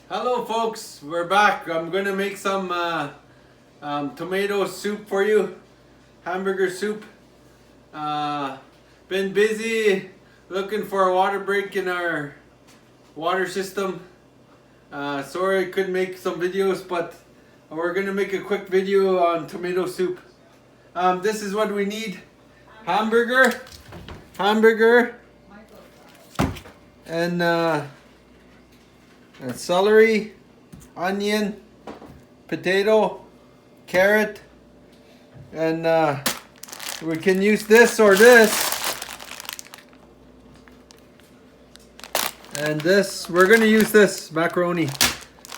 Hello folks, we're back. I'm going to make some tomato soup for you. Hamburger soup. Been busy looking for a water break in our water system. Sorry I couldn't make some videos, but we're going to make a quick video on tomato soup. This is what we need. Hamburger. And celery, onion, potato, carrot, and we can use this or this. And this, we're gonna use this macaroni,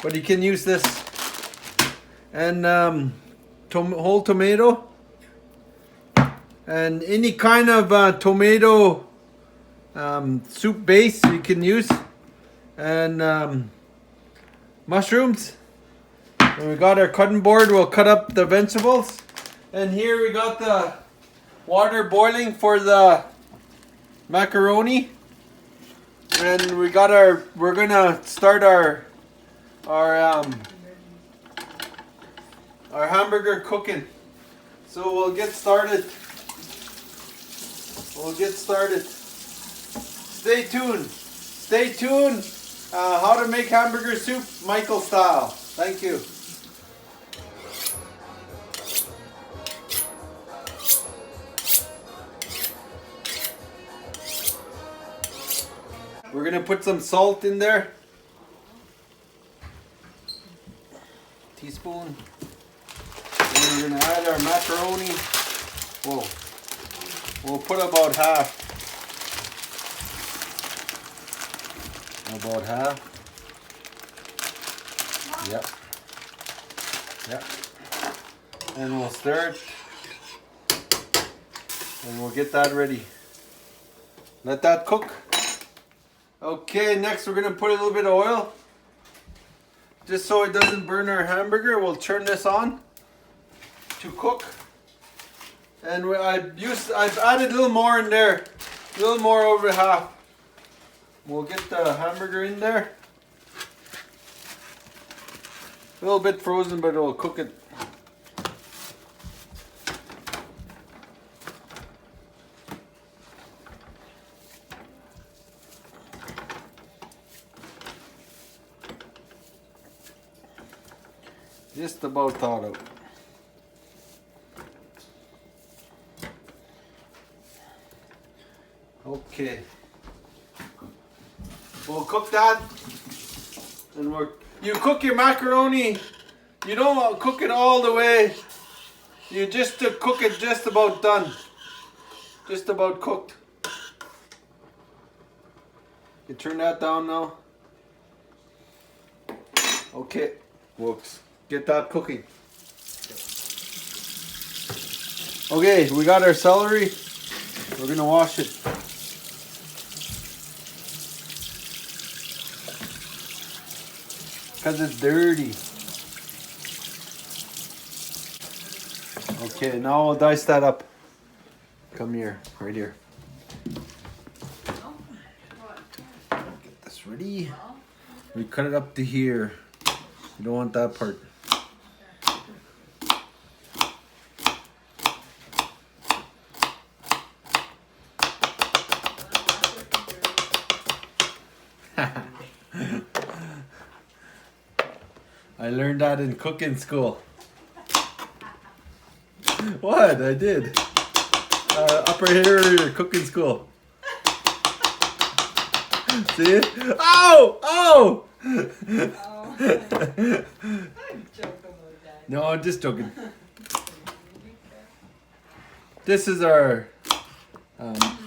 but you can use this. And whole tomato, and any kind of tomato soup base you can use. And mushrooms. And we got our cutting board. We'll cut up the vegetables. And here we got the water boiling for the macaroni. And we got our. We're gonna start our hamburger cooking. So we'll get started. Stay tuned. How to make hamburger soup, Michael style. Thank you. We're gonna put some salt in there. Teaspoon. And we're gonna add our macaroni. We'll put about half. About half. Yep. And we'll stir it. And we'll get that ready. Let that cook. Okay, next we're going to put a little bit of oil. Just so it doesn't burn our hamburger, we'll turn this on to cook. And I've added a little more in there. A little more over half. We'll get the hamburger in there. A little bit frozen, but we'll cook it. Just about thawed out. Okay. We'll cook that, and you cook your macaroni. You don't cook it all the way. You just to cook it just about done, just about cooked. You turn that down now. Okay, we'll get that cooking. Okay, we got our celery. We're gonna wash it. Because it's dirty. Okay, now we'll dice that up. Come here, right here. Get this ready. We cut it up to here. You don't want that part. I learned that in cooking school. What? I did. Upper here cooking school. See? Ow! Ow! No, I'm just joking. This is our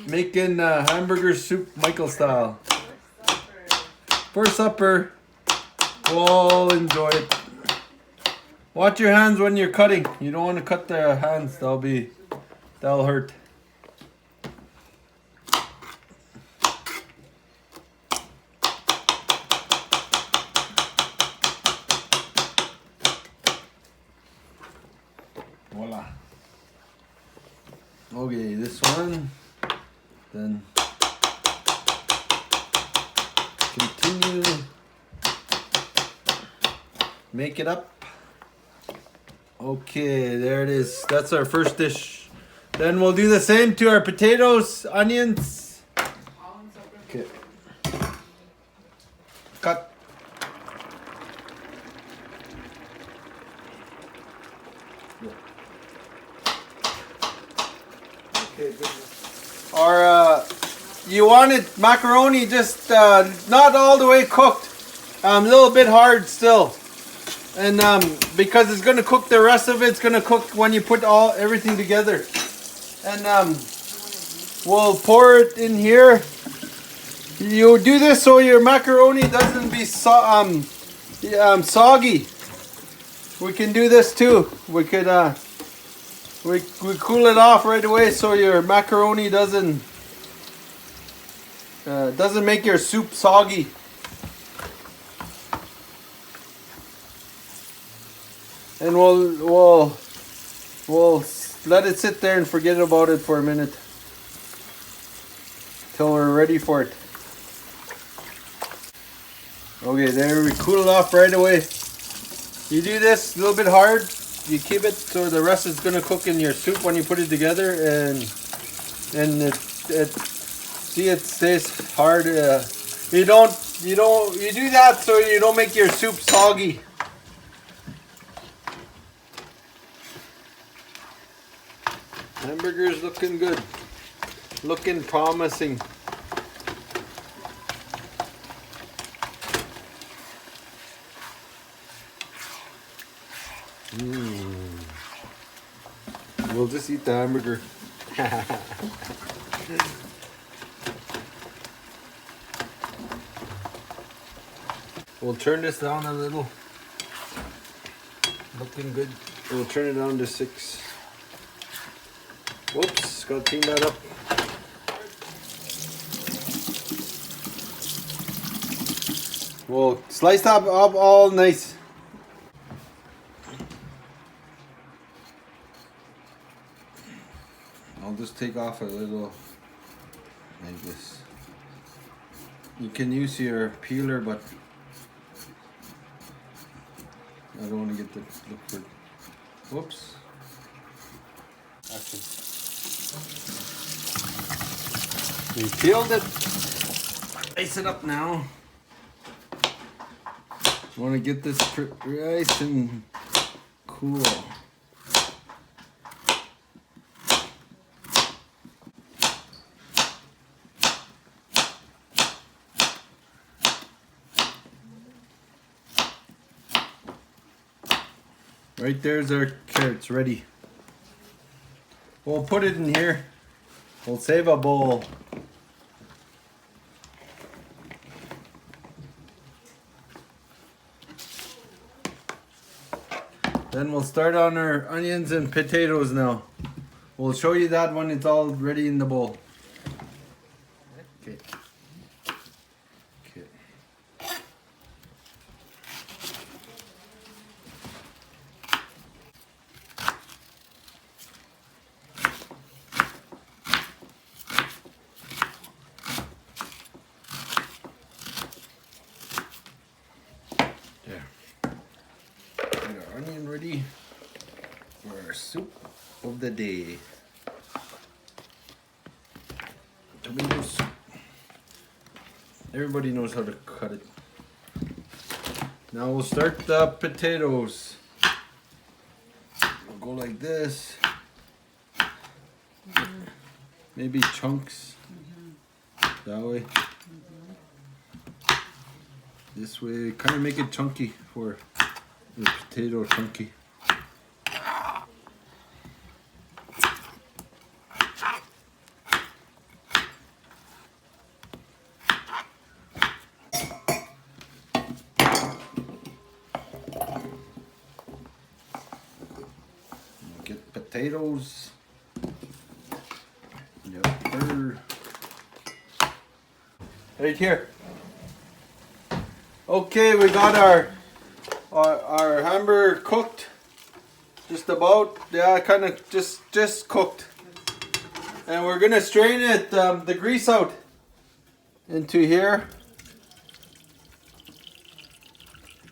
making hamburger soup Michael style. For supper. We'll enjoy it. Watch your hands when you're cutting. You don't want to cut the hands. That'll hurt. Voila. Okay, this one. Then continue. Make it up. Okay, there it is. That's our first dish. Then we'll do the same to our potatoes, onions. Okay. Cut. Okay, good. Or you want it macaroni just not all the way cooked. A little bit hard still. And because it's gonna cook the rest of it's gonna cook when you put everything together. And we'll pour it in here. You do this so your macaroni doesn't be soggy. We can do this too. We could we cool it off right away so your macaroni doesn't make your soup soggy. And we'll let it sit there and forget about it for a minute till we're ready for it. Okay, there, we cool it off right away. You do this a little bit hard. You keep it so the rest is gonna cook in your soup when you put it together, and it stays hard. You do that so you don't make your soup soggy. Hamburger's looking good. Looking promising. We'll just eat the hamburger. We'll turn this down a little. Looking good. We'll turn it down to 6. Whoops, gotta clean that up. We'll slice that up all nice. I'll just take off a little like this. You can use your peeler, but I don't want to get the liquid. Whoops. Okay. We peeled it. Slice it up now. Want to get this nice and cool. Right there's our carrots ready. We'll put it in here. We'll save a bowl. Then we'll start on our onions and potatoes now. We'll show you that when it's all ready in the bowl. Okay. Okay. There. We got our onion ready for our soup of the day. Tomato soup. Everybody knows how to cut it. Now we'll start the potatoes. We'll go like this. Maybe chunks. That way. This way, kind of make it chunky for the potato chunky. Get potatoes. Yep. Right here. Okay, we got our hamburger cooked. Just about, yeah, kind of just cooked. And we're gonna strain it, the grease out into here.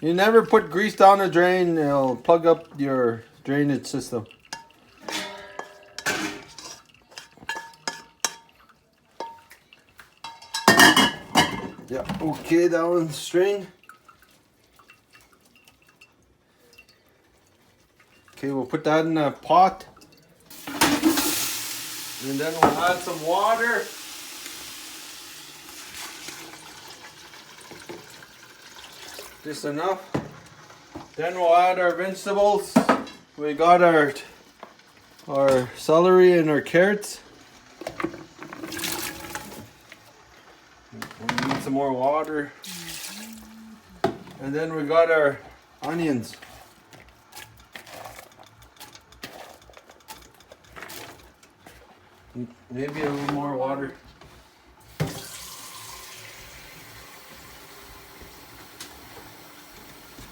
You never put grease down a drain, it'll plug up your drainage system. Yeah, okay, that one's strained. Okay, we'll put that in a pot. And then we'll add some water. Just enough. Then we'll add our vegetables. We got our celery and our carrots. We need some more water. And then we got our onions. Maybe a little more water.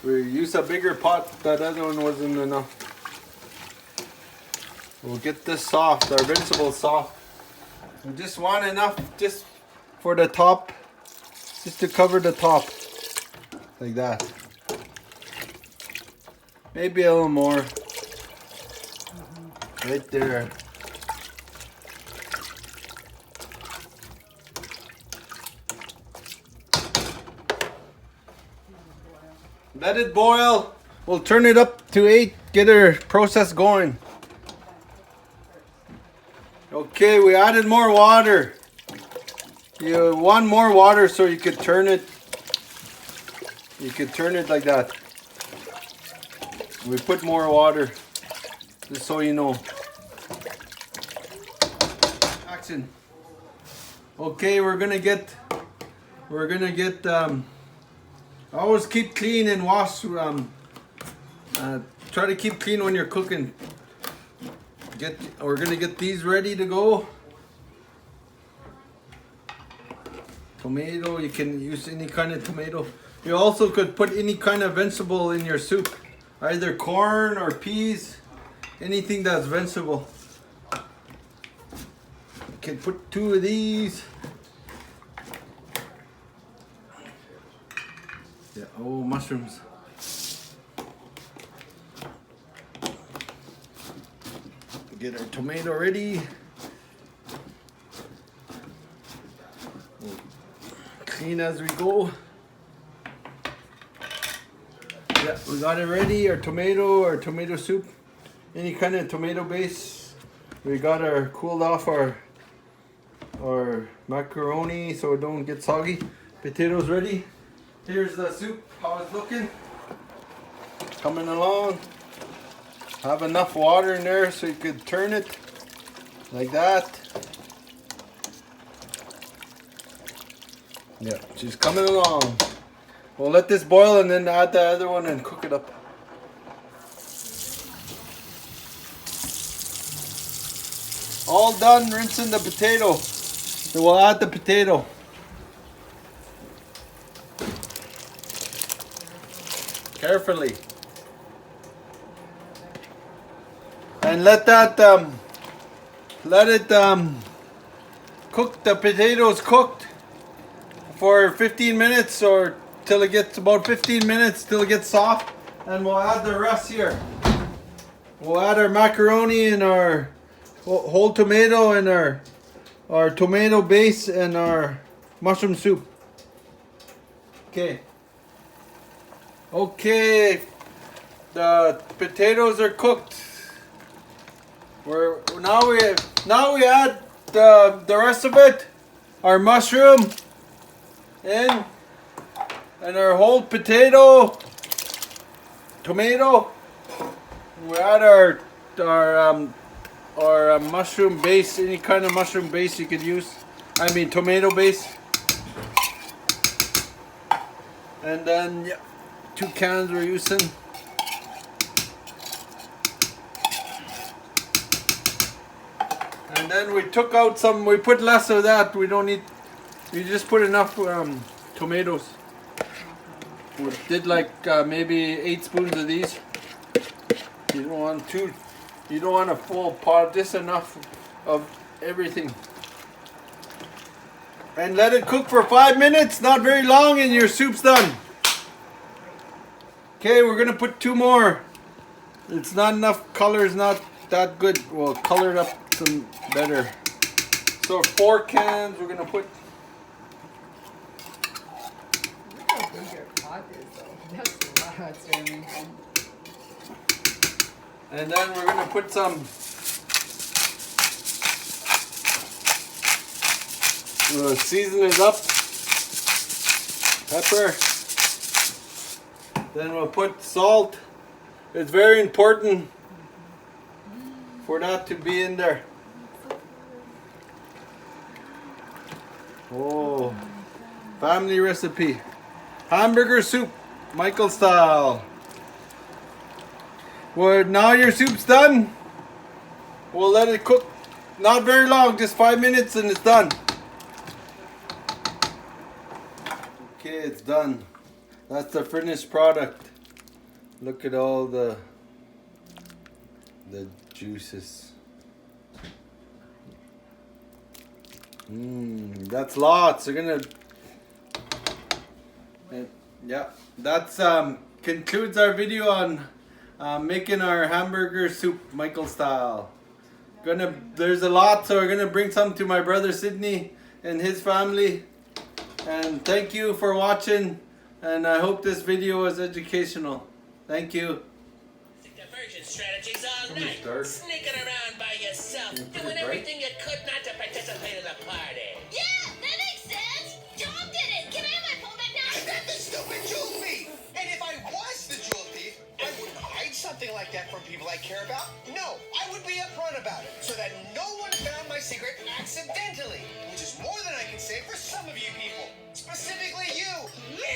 We use a bigger pot. That other one wasn't enough. We'll get this soft, our vegetables soft. We just want enough just for the top, just to cover the top, like that. Maybe a little more. Right there. Let it boil. We'll turn it up to 8, get our process going. Okay, we added more water. You want more water so you could turn it. You could turn it like that. We put more water, just so you know. Action. Okay, we're gonna get always keep clean and wash. Try to keep clean when you're cooking. We're gonna get these ready to go. Tomato, you can use any kind of tomato. You also could put any kind of vegetable in your soup, either corn or peas, anything that's vegetable. You can put 2 of these. Yeah, oh, mushrooms. Get our tomato ready. We'll clean as we go. Yeah, we got it ready. Our tomato soup. Any kind of tomato base. We got our cooled off our macaroni so it don't get soggy. Potatoes ready. Here's the soup, how it's looking. Coming along. Have enough water in there so you could turn it like that. Yeah, she's coming along. We'll let this boil and then add the other one and cook it up. All done rinsing the potato. So we'll add the potato. Carefully. And let that cook. The potatoes cooked for 15 minutes or till it gets about 15 minutes till it gets soft, and we'll add the rest here. We'll add our macaroni and our whole tomato and our tomato base and our mushroom soup. Okay, the potatoes are cooked. Now we add the rest of it, our mushroom in, and our whole potato, tomato. We add our mushroom base, any kind of mushroom base you could use. I mean tomato base. And then 2 cans we're using. And then we took out some, we put less of that. We don't need, you just put enough tomatoes. We did like maybe 8 spoons of these. You don't want you don't want a full pot, just enough of everything. And let it cook for 5 minutes, not very long, and your soup's done. Okay, we're gonna put 2 more. It's not enough. Color's not that good. We'll color it up some better. So 4 cans. We're gonna put. Look how big your pot is, though. That's a lot, Jeremy. And then we're gonna put some. We'll season it up. Pepper. Then we'll put salt. It's very important for that to be in there. Oh, family recipe. Hamburger soup, Michael style. Well, now your soup's done. We'll let it cook. Not very long, just 5 minutes and it's done. Okay, it's done. That's the finished product. Look at all the juices. That's lots. We're gonna. Yeah, that's concludes our video on making our hamburger soup, Michael style. There's a lot, so we're gonna bring some to my brother Sydney and his family. And thank you for watching. And I hope this video was educational. Thank you. Diversion strategies all night. Sneaking around by yourself, doing everything you could not to participate in the party. Yeah, that makes sense. Tom did it. Can I have my phone back now? That's the stupid jewel thief. And if I was the jewel thief, I wouldn't hide something like that from people I care about. No, I would be upfront about it so that no one found my secret accidentally, which is more than I can say for some of you people. Specifically you,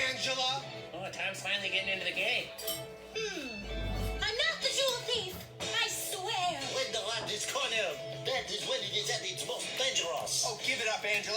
Angela. Oh, Tom's finally getting into the game. I'm not the jewel thief. I swear. When the land is cornered, that is when it is at its most dangerous. Oh, give it up, Angela.